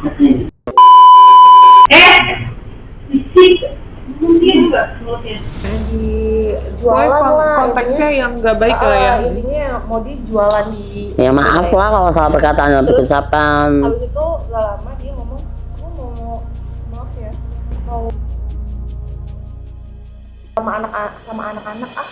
Di jualan lah konteksnya yang nggak baik lah ya. Intinya mau dijualan di Ya maaf lah kalau salah perkataan dan ucapan. habis itu gak lama dia ngomong, aku mau maaf ya, mau sama anak-anak ah.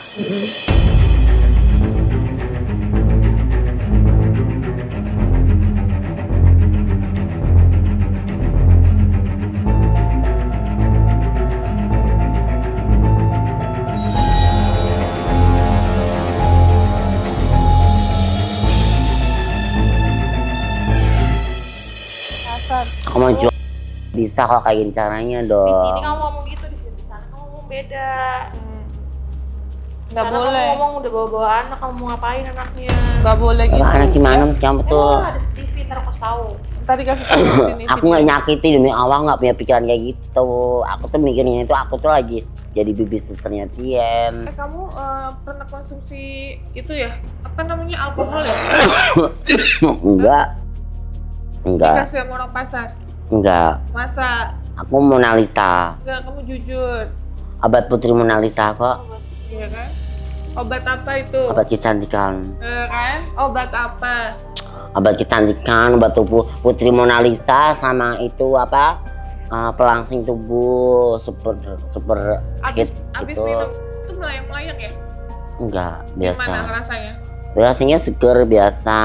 Aku mau jual. Bisa kalau kayak gini caranya Di sini dong. kamu ngomong gitu, di sana kamu ngomong beda. Nggak Sana boleh. kamu ngomong udah bawa anak, kamu mau ngapain anaknya? Nggak boleh gitu. Anak gimana mas kamu tuh? Emang ada CCTV, ntar aku kasih tahu. Tadi kasih tahu di sini. Aku nggak nyakiti dunia awal, nggak punya pikiran kayak gitu. Aku tuh mikirnya itu aku tuh lagi jadi baby sisternya Tien. Kamu pernah konsumsi itu ya? Apa namanya, alkohol ya? Enggak, Dikasih sama orang pasar. enggak. Masa? Aku Mona Lisa, Enggak, kamu jujur. abad putri Mona Lisa kok. Iya kan? Obat apa itu? Abad kecantikan, Kan? Obat apa? abad kecantikan, obat tubuh putri Mona Lisa sama itu apa? Pelangsing tubuh super hit Abis gitu. minum itu melayang-melayang ya? Enggak, Gimana biasa. ngerasanya? Rasanya seger biasa.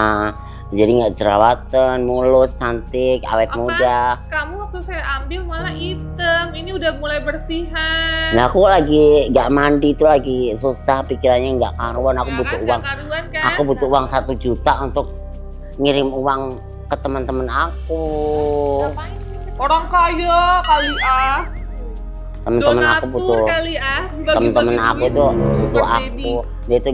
Jadi nggak jerawatan, mulus, cantik, awet Apa? muda. Kamu waktu saya ambil malah hitam. Ini udah mulai bersihan. Nah aku lagi nggak mandi tuh lagi susah pikirannya nggak karuan. Aku Ya butuh kan, uang. nggak karuan kan? Aku butuh uang 1 juta untuk ngirim uang ke teman-teman aku. Ngapain? Orang kaya kali ah. Teman-teman aku Donatur butuh. kali ah. Teman-teman aku tuh butuh Sugar aku. daddy. Dia tuh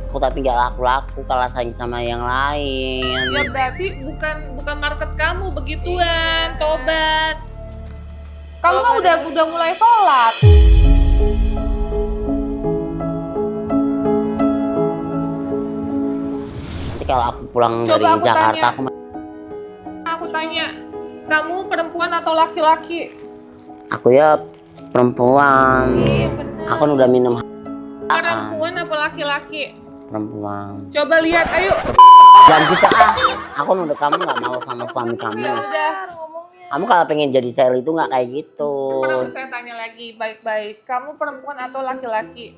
aku tapi nggak laku-laku kalah saing sama yang lain. Ya berarti bukan market kamu begituan, tobat. Kamu kan udah mulai sholat. Nanti kalau aku pulang Coba dari aku Jakarta tanya. Aku tanya, kamu perempuan atau laki-laki? aku ya perempuan. Iya bener. Aku kan udah minum Perempuan apa laki-laki? perempuan. Coba lihat, ayo. Dan kita aku udah kamu nggak mau sama suami kamu. Ya udah. Ngomongnya. Kamu kalau pengen jadi sel itu nggak kayak gitu. Pernah saya tanya lagi baik-baik. Kamu perempuan atau laki-laki?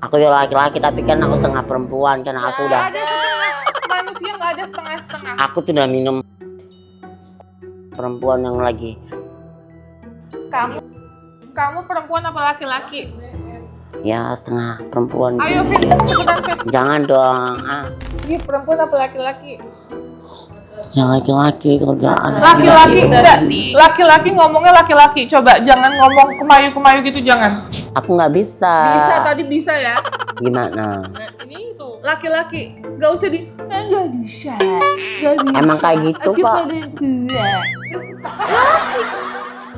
Aku ya laki-laki tapi kan aku setengah perempuan kan aku udah. Ada setengah manusia, nggak ada setengah-setengah. Aku tuh udah minum perempuan yang lagi. Kamu perempuan apa laki-laki? Ya setengah perempuan. Ayo Fit, cepetan Fit. Jangan dong. Ini perempuan apa laki-laki? Yang laki-laki kerjaan. Laki-laki enggak. Laki-laki ngomongnya laki-laki. Coba jangan ngomong kemayu-kemayu gitu, jangan. Aku nggak bisa. Bisa, tadi bisa ya. Gimana? Nah ini tuh. Laki-laki. Nggak usah di nggak bisa. Nggak bisa. Emang kayak gitu Aku kok. pada gue.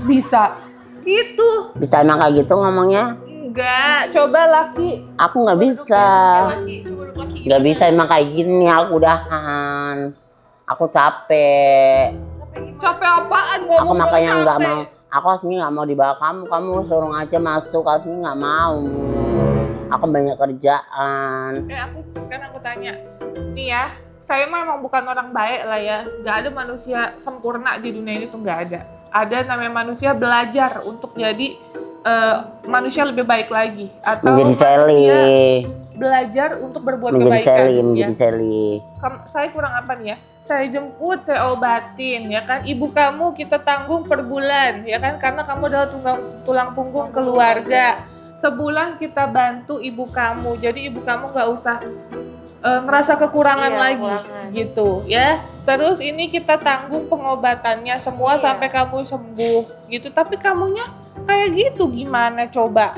Bisa. Gitu. Bisa emang kayak gitu ngomongnya? Enggak. Coba laki. Aku nggak bisa. Laki, coba dulu laki. Nggak bisa emang kayak gini. Aku udahan. Aku capek. Capek apaan ngomong? Aku makanya nggak capek. mau. Aku aslinya nggak mau dibawa kamu. Kamu suruh aja masuk. Aslinya nggak mau. Aku banyak kerjaan. Aku sekarang aku tanya. Nih ya. Saya mah emang bukan orang baik lah ya. Nggak ada manusia sempurna di dunia ini tuh nggak ada. Ada namanya manusia belajar untuk jadi manusia lebih baik lagi. Atau Menjadi Sally. belajar untuk berbuat Menjadi kebaikan. Sally. ya. Menjadi Sally. Saya kurang apa nih ya? Saya jemput, saya obatin, ya kan? Ibu kamu kita tanggung per bulan, ya kan? Karena kamu adalah tulang punggung keluarga. Sebulan kita bantu ibu kamu, jadi ibu kamu nggak usah ngerasa kekurangan lagi, gitu, ya. Terus ini kita tanggung pengobatannya semua sampai kamu sembuh, gitu. Tapi kamunya kayak gitu, gimana coba?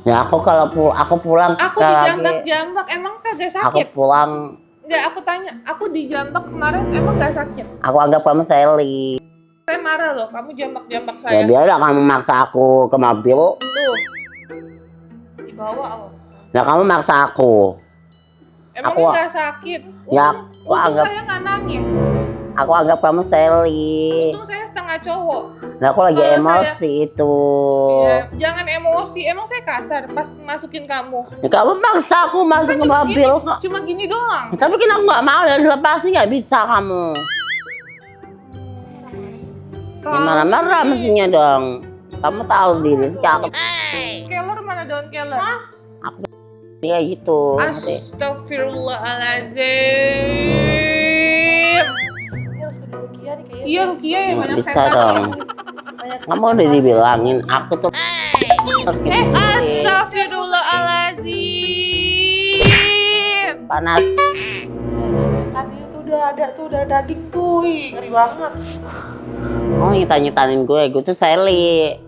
Ya aku kalau aku pulang. Aku dijambak-jambak, emang kagak Aku sakit? pulang. Enggak, aku tanya, aku dijambak kemarin emang gak sakit? Aku anggap kamu Sally. Saya marah loh, kamu jambak-jambak Ya saya. biarlah kamu maksa aku ke mobil. Tuh, dibawa loh. Nah kamu maksa aku. Emang Aku- nggak sakit? Ya anggap saya nggak nangis. aku anggap kamu Sally. Untung saya setengah cowok. Nah, aku lagi Kalau emosi itu. Ya, jangan emosi. Emang saya kasar pas masukin kamu. Ya, kamu maksa aku masuk ke Cuma mobil gini, kok. Cuma gini doang. Ya, tapi kan aku nggak mau ya dilepasin, nggak bisa kamu. Ya, marah-marah mestinya dong. Kamu tahu diri sekarang Keller mana daun keller? dia gitu. Astagfirullahaladzim. Ini harus di Rukia nih kayaknya. Iya Rukia ya, banyak Bisa setan. dong. Banyak Kamu udah dibilangin aku tuh harus gini. Astagfirullahaladzim. Panas. kan itu udah ada tuh, udah daging tuh. Ih, ngeri banget. Oh, nyita-nyitanin gue tuh Sally.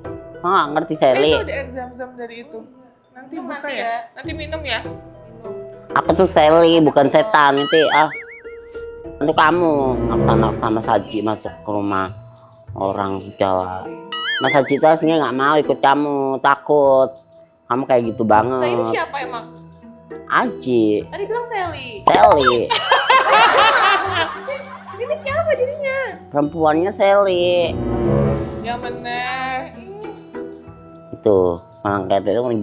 Oh, nggak ngerti Sally. Itu ada air zam-zam dari itu. Nanti Minum buka nanti ya. ya. Nanti minum ya. Aku tuh Sally, bukan setan itu. Untuk kamu maksa-maksa Mas Haji masuk ke rumah orang segala. Mas Haji tuh aslinya nggak mau ikut kamu, takut. Kamu kayak gitu banget. Nah, ini siapa emang? Haji, Tadi bilang Sally. Sally. Ini siapa jadinya? Perempuannya Sally. Yang bener. Itu, malah kayak itu.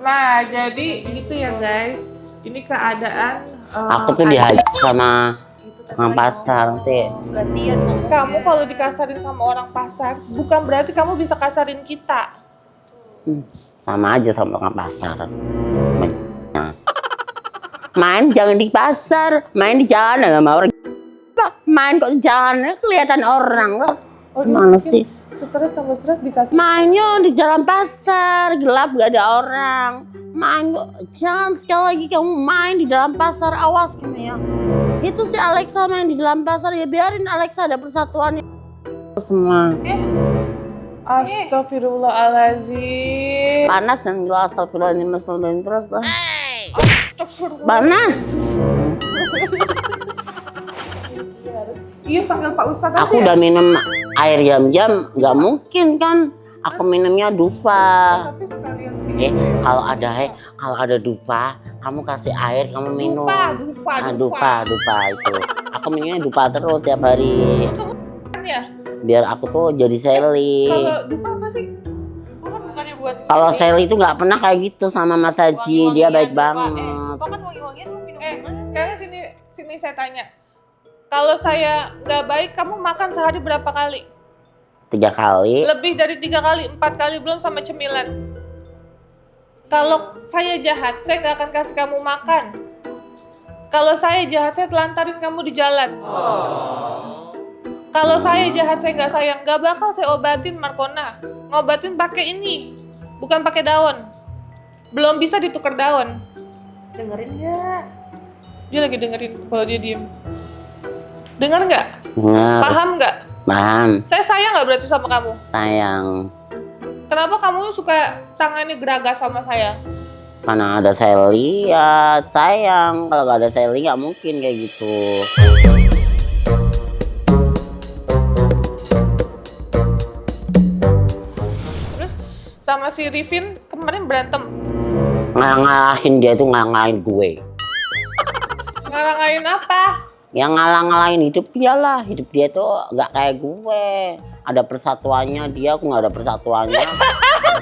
Nah, jadi gitu ya guys. Ini keadaan Aku tuh dihajar sama Itu tukang pasar nanti. gantian ngomong. kamu kalau dikasarin sama orang pasar, bukan berarti kamu bisa kasarin kita. Sama aja sama tukang pasar. Main jangan di pasar, main di jalan sama orang. Main kok di jalan kelihatan orang loh. Oh, Mana mungkin sih? Stres tambah stres dikasih. Mainnya di jalan pasar, gelap gak ada orang. Main kok, jangan sekali lagi kamu main di dalam pasar, awas gini ya. Itu si Alexa main di dalam pasar, ya biarin Alexa ada persatuannya. Semua Astagfirullahaladzim. panas yang jelas astagfirullahaladzim terus lah. Panas. Iya, panggil Pak Ustadz aja. Aku udah minum air jam-jam, nggak mungkin kan. Aku minumnya Dufa. Tapi sekalian sih. Kalau ada Dufa, kamu kasih air, kamu minum. Dufa. Dufa itu. Aku minumnya Dufa terus tiap hari. Kan ya? Biar aku tuh jadi Sally. Kalau Dufa apa sih? Dufa kan bukannya buat Kalau Sally itu nggak pernah kayak gitu sama Mas Haji, dia baik banget. Apa kan wangi-wangian lu minum sekarang sini saya tanya. Kalau saya nggak baik, kamu makan sehari berapa kali? 3 kali. Lebih dari 3 kali, 4 kali belum sama cemilan. Kalau saya jahat, saya nggak akan kasih kamu makan. Kalau saya jahat, saya telantarin kamu di jalan. Kalau saya jahat, saya nggak sayang, nggak bakal saya obatin Markona. Ngobatin pakai ini, bukan pakai daun. Belum bisa ditukar daun. dengerin nggak? Dia lagi dengerin kalau dia diem. Dengar nggak? Dengar, Paham nggak? paham, Saya sayang nggak berarti sama kamu? sayang. Kenapa kamu suka tangannya geragas sama saya? Karena ada Sally ya sayang. Kalau nggak ada Sally nggak mungkin kayak gitu. Terus sama si Rifin kemarin berantem. Ngalahin dia tuh ngalahin gue. Ngarangain apa? Yang ngalah-ngalahin hidup dia lah. Hidup dia tuh nggak kayak gue. Ada persatuannya, dia aku nggak ada persatuannya.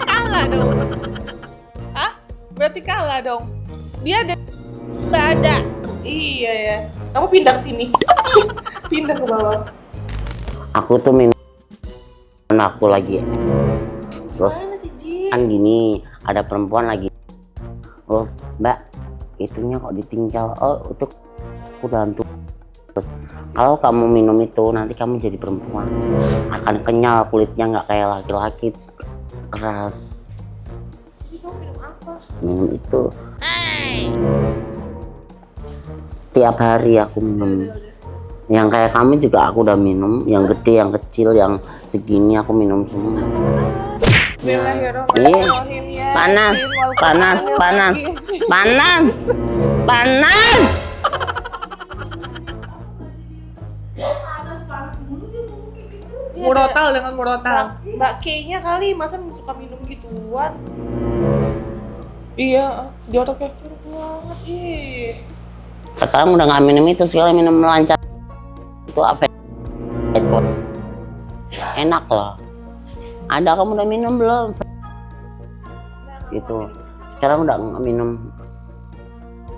Kalah dong. Hah? Berarti kalah dong. Dia ada nggak ada. Iya ya. Kamu pindah ke sini. Pindah ke bawah. Aku tuh minum aku lagi. Terus Mana sih Ji? kan gini, ada perempuan lagi. Terus Mbak, itunya kok ditinggal. Oh, itu aku udah hantu. Terus kalau kamu minum itu nanti kamu jadi perempuan, akan kenyal kulitnya, nggak kayak laki-laki keras. Ji, kamu minum apa? Minum itu tiap hari aku minum. Yang kayak kamu juga aku udah minum, yang gede, yang kecil, yang segini aku minum semua. Bismillahirrahmanirrahim ya. Panas, panas, panas, panas, panas. Murotal dengan murotal. Mbak K-nya kali masa suka minum gituan. Iya, joroknya jorok banget. Ih. Sekarang udah nggak minum itu, sekarang minum lancar. Itu apa? Enak loh. Ada, kamu udah minum belum? Gitu. Sekarang udah nggak minum.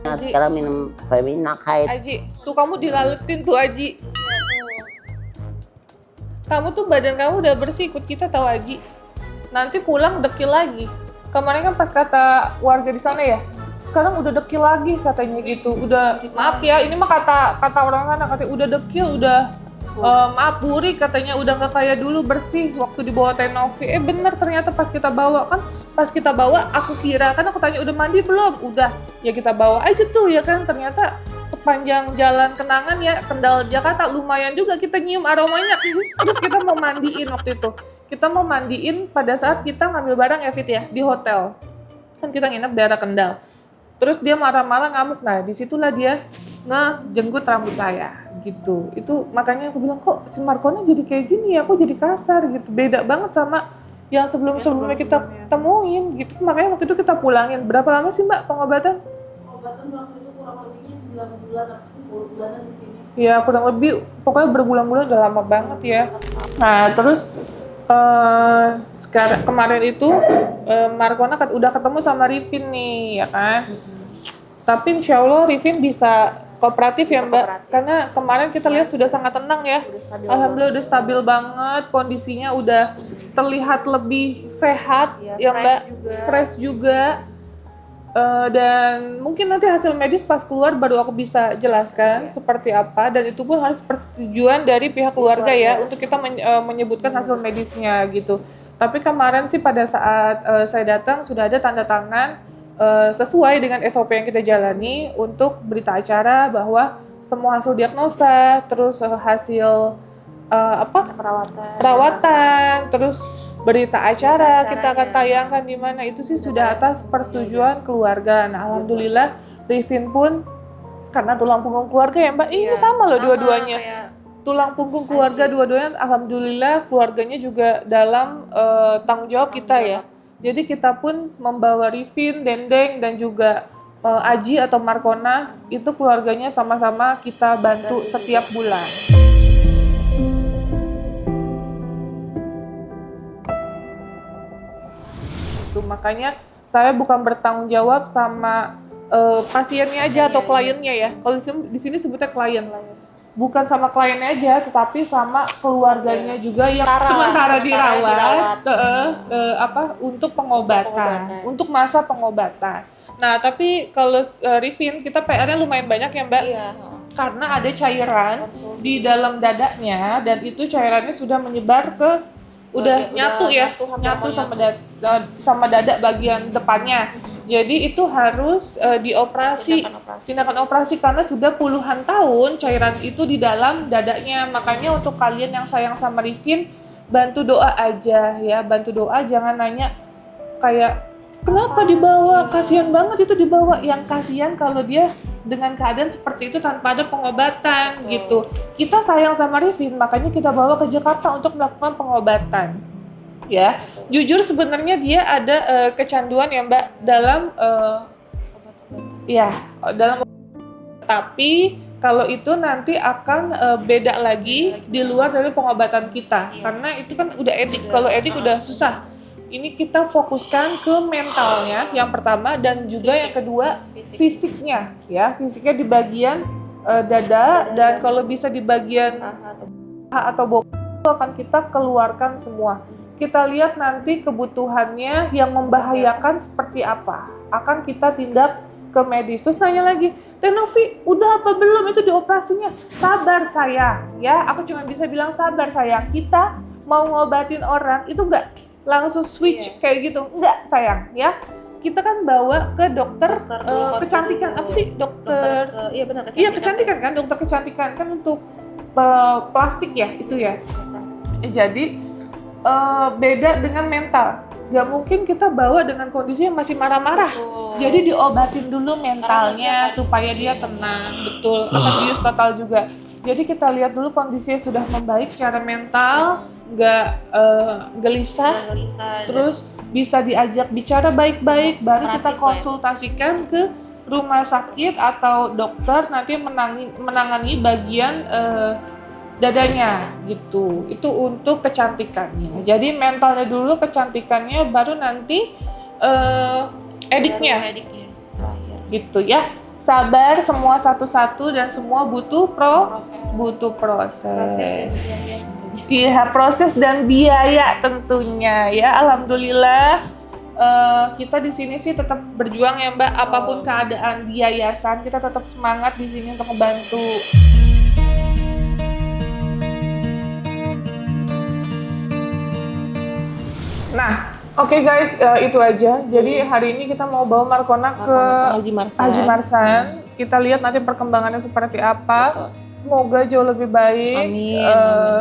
Nah, sekarang minum Femina Haid. Aji, tuh kamu dilaletin tuh Aji. Kamu tuh badan kamu udah bersih, ikut kita tahu Aji. Nanti pulang dekil lagi. Kemarin kan pas kata warga di sana ya, sekarang udah dekil lagi katanya gitu. Udah maaf ya, ini mah kata orang sana katanya udah dekil, udah maaf burik katanya, udah nggak kayak dulu bersih waktu dibawa Tenovi. Bener ternyata pas kita bawa kan, pas kita bawa aku kira kan aku tanya udah mandi belum, udah ya kita bawa aja tuh ya kan, ternyata sepanjang jalan kenangan ya Kendal Jakarta lumayan juga kita nyium aromanya. Terus kita mau mandiin waktu itu. Kita mau mandiin pada saat kita ngambil barang ya Fit ya, di hotel. Kan kita nginep daerah Kendal. Terus dia marah-marah ngamuk, nah disitulah dia ngejenggut rambut saya gitu. Itu makanya aku bilang kok si Markona jadi kayak gini ya, kok jadi kasar gitu. Beda banget sama yang sebelumnya kita temuin gitu. Makanya waktu itu kita pulangin. Berapa lama sih Mbak pengobatan? Pengobatan waktu itu kurang lebihnya 9 bulan atau 10 bulanan di sini. Ya kurang lebih, pokoknya berbulan-bulan udah lama banget ya. Nah terus sekarang kemarin itu Markona kan udah ketemu sama Rifin nih ya kan. Tapi insya Allah Rifin bisa kooperatif ya Mbak. Karena kemarin kita lihat sudah sangat tenang ya. Alhamdulillah udah stabil banget, kondisinya udah terlihat lebih sehat ya Mbak. Fresh juga. Dan mungkin nanti hasil medis pas keluar baru aku bisa jelaskan seperti apa, dan itu pun harus persetujuan dari pihak keluarga ya untuk kita menyebutkan hasil medisnya gitu. Tapi kemarin sih pada saat saya datang sudah ada tanda tangan sesuai dengan SOP yang kita jalani untuk berita acara bahwa semua hasil diagnosa, terus hasil perawatan, terus berita acara kita akan tayangkan di mana itu sih sudah atas persetujuan keluarga. Nah, alhamdulillah Rifin pun karena tulang punggung keluarga ya Mbak, ini sama loh dua-duanya. Tulang punggung keluarga dua-duanya, alhamdulillah keluarganya juga dalam tanggung jawab kita ya. Jadi kita pun membawa Rifin, Dendeng dan juga Aji atau Markona itu keluarganya sama-sama kita bantu setiap bulan. Makanya saya bukan bertanggung jawab sama pasiennya aja atau kliennya ya. Kalau di sini sebutnya klien, bukan sama kliennya aja, tetapi sama keluarganya juga yang sementara dirawat untuk pengobatan, untuk masa pengobatan. Nah tapi kalau Rifin kita PR-nya lumayan banyak ya Mbak. Iya. Karena ada cairan di dalam dadanya dan itu cairannya sudah menyebar ke nyatu sama dada bagian depannya. Jadi itu harus dioperasi, tindakan operasi karena sudah puluhan tahun cairan itu di dalam dadanya. Makanya untuk kalian yang sayang sama Rifin, bantu doa aja ya, bantu doa, jangan nanya kayak kenapa dibawa, kasihan banget itu dibawa. Yang kasihan kalau dia dengan keadaan seperti itu tanpa ada pengobatan gitu. Kita sayang sama Rifin, makanya kita bawa ke Jakarta untuk melakukan pengobatan. Ya, jujur sebenarnya dia ada kecanduan ya Mbak dalam tapi kalau itu nanti akan beda lagi di luar dari pengobatan kita. Karena itu kan udah edik. Kalau edik udah susah. Ini kita fokuskan ke mentalnya yang pertama, dan juga yang kedua fisiknya ya, fisiknya di bagian dada dan kalau bisa di bagian paha atau bokong itu akan kita keluarkan semua. Kita lihat nanti kebutuhannya yang membahayakan seperti apa, akan kita tindak ke medis. Terus nanya lagi, Tenovi udah apa belum itu dioperasinya? Sabar sayang ya, aku cuma bisa bilang sabar sayang. Kita mau ngobatin orang itu enggak langsung switch kayak gitu, enggak sayang ya. Kita kan bawa ke dokter kecantikan, apa sih dokter? Iya kecantikan kan, dokter kecantikan kan untuk plastik ya itu ya. Jadi beda dengan mental. Gak mungkin kita bawa dengan kondisi yang masih marah-marah. Jadi diobatin dulu mentalnya supaya dia tenang, betul. Akan bius total juga. Jadi kita lihat dulu kondisinya sudah membaik secara mental, nggak gelisah, terus bisa diajak bicara baik-baik, baru kita konsultasikan ke rumah sakit atau dokter nanti menangani bagian dadanya gitu. Itu untuk kecantikannya. Jadi mentalnya dulu, kecantikannya, baru nanti ediknya. Gitu ya. Sabar, semua satu-satu dan semua butuh proses. Iya, proses dan biaya tentunya ya. Alhamdulillah kita di sini sih tetap berjuang ya Mbak. Apapun keadaan di yayasan, kita tetap semangat di sini untuk membantu. Nah, oke guys, itu aja. Jadi hari ini kita mau bawa Markona ke Haji Marsan. Kita lihat nanti perkembangannya seperti apa. Semoga jauh lebih baik.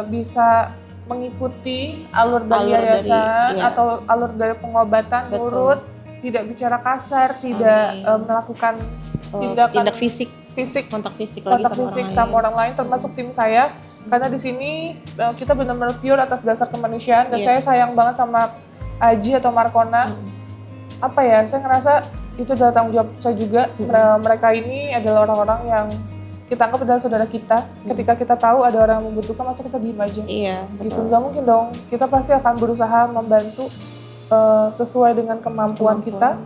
Bisa mengikuti alur dari yayasan atau alur dari pengobatan, nurut, tidak bicara kasar, tidak melakukan tindak fisik, kontak fisik sama orang lain, termasuk tim saya. Karena di sini kita benar-benar pure atas dasar kemanusiaan dan saya sayang banget sama Aji atau Markona. Apa ya? Saya ngerasa itu adalah tanggung jawab saya juga. Mereka ini adalah orang-orang yang kita anggap adalah saudara kita. Ketika kita tahu ada orang yang membutuhkan, masa kita diem aja? Iya, gitu. Nggak mungkin dong. Kita pasti akan berusaha membantu sesuai dengan kemampuan kita.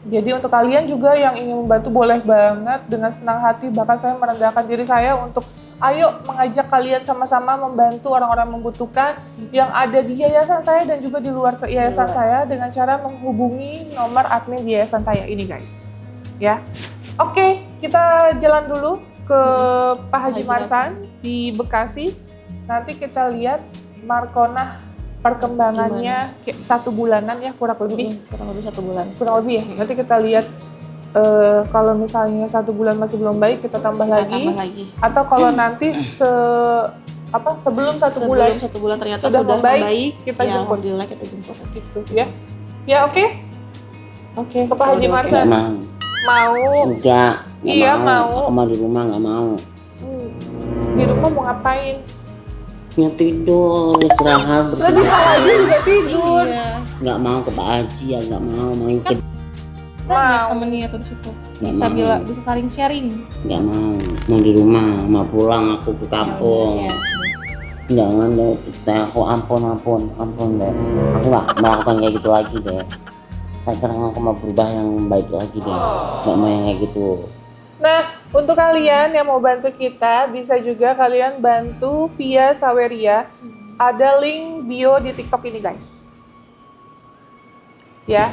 Jadi untuk kalian juga yang ingin membantu, boleh banget dengan senang hati. Bahkan saya merendahkan diri saya untuk ayo mengajak kalian sama-sama membantu orang-orang membutuhkan yang ada di yayasan saya dan juga di luar yayasan saya dengan cara menghubungi nomor admin di yayasan saya ini guys. Ya, oke, kita jalan dulu ke Pak Haji Marsan di Bekasi. Nanti kita lihat Markona perkembangannya 1 bulanan ya, kurang lebih 1 bulan. Kurang lebih ya. Nanti kita lihat kalau misalnya 1 bulan masih belum baik, kita tambah lagi. Atau kalau nanti sebelum 1 bulan ternyata sudah membaik, kita jemput. Alhamdulillah kita jemput gitu ya. Ya oke. Ke Pak Haji Marsan. Mau? Enggak. Iya mau. Aku mau di rumah, nggak mau. Di rumah mau ngapain? Ya tidur, istirahat, bersih. Tadi Pak Haji juga tidur. Iya. Nggak mau ke Pak Haji ya, nggak mau ikut. Banyak temennya tuh di situ. Bisa saling sharing. Nggak mau di rumah, mau pulang aku ke kampung. Jangan deh, aku ampun deh. Aku nggak melakukan kayak gitu lagi deh. Sekarang aku mau berubah yang baik lagi deh. Nggak mau yang kayak gitu. Nah, untuk kalian yang mau bantu kita, bisa juga kalian bantu via Saweria. Ada link bio di TikTok ini guys. Ya,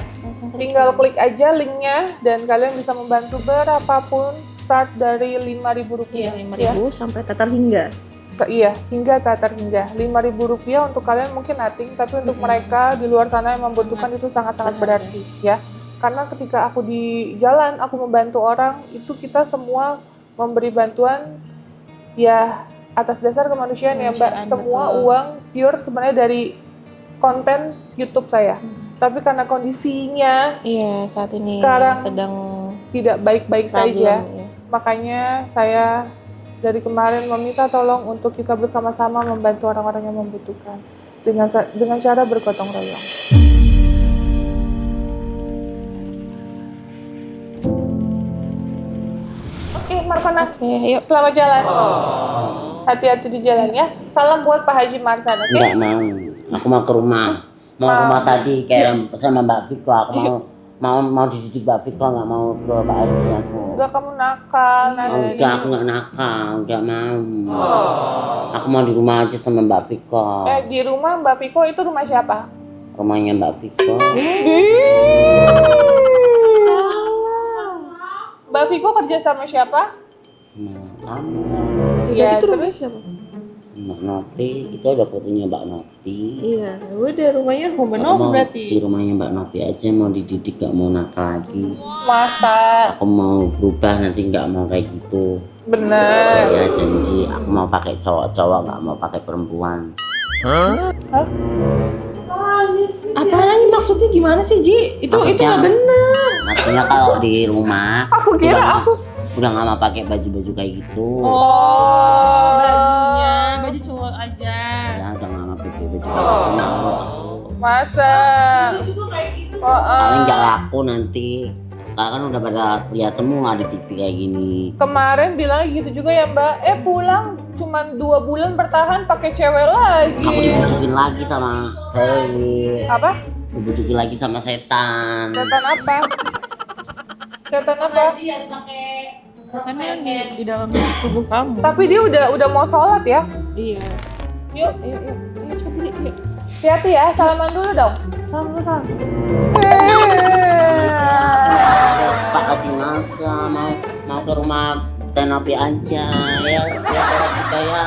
tinggal klik aja linknya dan kalian bisa membantu berapapun, start dari Rp5.000. Iya, Rp5.000 sampai tatar hingga. Iya, hingga tatar hingga. Rp5.000 untuk kalian mungkin nothing, tapi untuk mereka di luar sana yang membutuhkan itu sangat-sangat berarti ya. Karena ketika aku di jalan, aku membantu orang, itu kita semua memberi bantuan ya atas dasar kemanusiaan ya Mbak. Semua uang pure sebenarnya dari konten YouTube saya. Tapi karena kondisinya saat ini sekarang sedang tidak baik-baik saja, makanya saya dari kemarin meminta tolong untuk kita bersama-sama membantu orang-orang yang membutuhkan dengan cara bergotong royong. Oke, Markona, yuk. Selamat jalan. Hati-hati di jalan ya. Salam buat Pak Haji Marsan, oke? Enggak mau, aku mau ke rumah. Rumah tadi kayak sama Mbak Viko, aku mau dididik Mbak Viko, nggak mau ke Pak Haji aku. Enggak, kamu nakal nanti. Enggak, aku nggak nakal, nggak mau. Aku mau di rumah aja sama Mbak Viko. Di rumah Mbak Viko itu rumah siapa? Rumahnya Mbak Viko. Mbak Viko kerja sama siapa? Sama kamu. Iya, itu rumahnya siapa? Mbak Noti, itu ada fotonya Mbak Noti. Iya, udah rumahnya Mbak Noti berarti. Di rumahnya Mbak Noti aja, mau dididik, gak mau nakal lagi. Masa? Aku mau berubah nanti, gak mau kayak gitu. Bener. Ya janji, aku mau pakai cowok-cowok, gak mau pakai perempuan. Hah? Apaan maksudnya gimana sih Ji? Itu nggak bener. Maksudnya kalau di rumah. Aku kira udah nggak mau pakai baju-baju kayak gitu. Bajunya, baju cowok aja. Ya udah nggak mau pakai baju kayak gitu. Malu aku. Masa? Paling nggak laku nanti. Karena kan udah pada lihat semua di TV kayak gini. Kemarin bilang gitu juga ya Mbak. Pulang cuman 2 bulan bertahan pakai cewek lagi. Aku dibujukin lagi sama Sally. Apa? Dibujukin lagi sama setan. Setan apa? Setan apa? Karena yang di dalam tubuh kamu. Tapi dia udah mau sholat ya. Iya. Yuk, Iya, seperti itu. hati-hati ya. Salaman dulu dong. Salam dulu, salam. Pak kasih masa mau ke rumah Tenopi aja ya kita ya.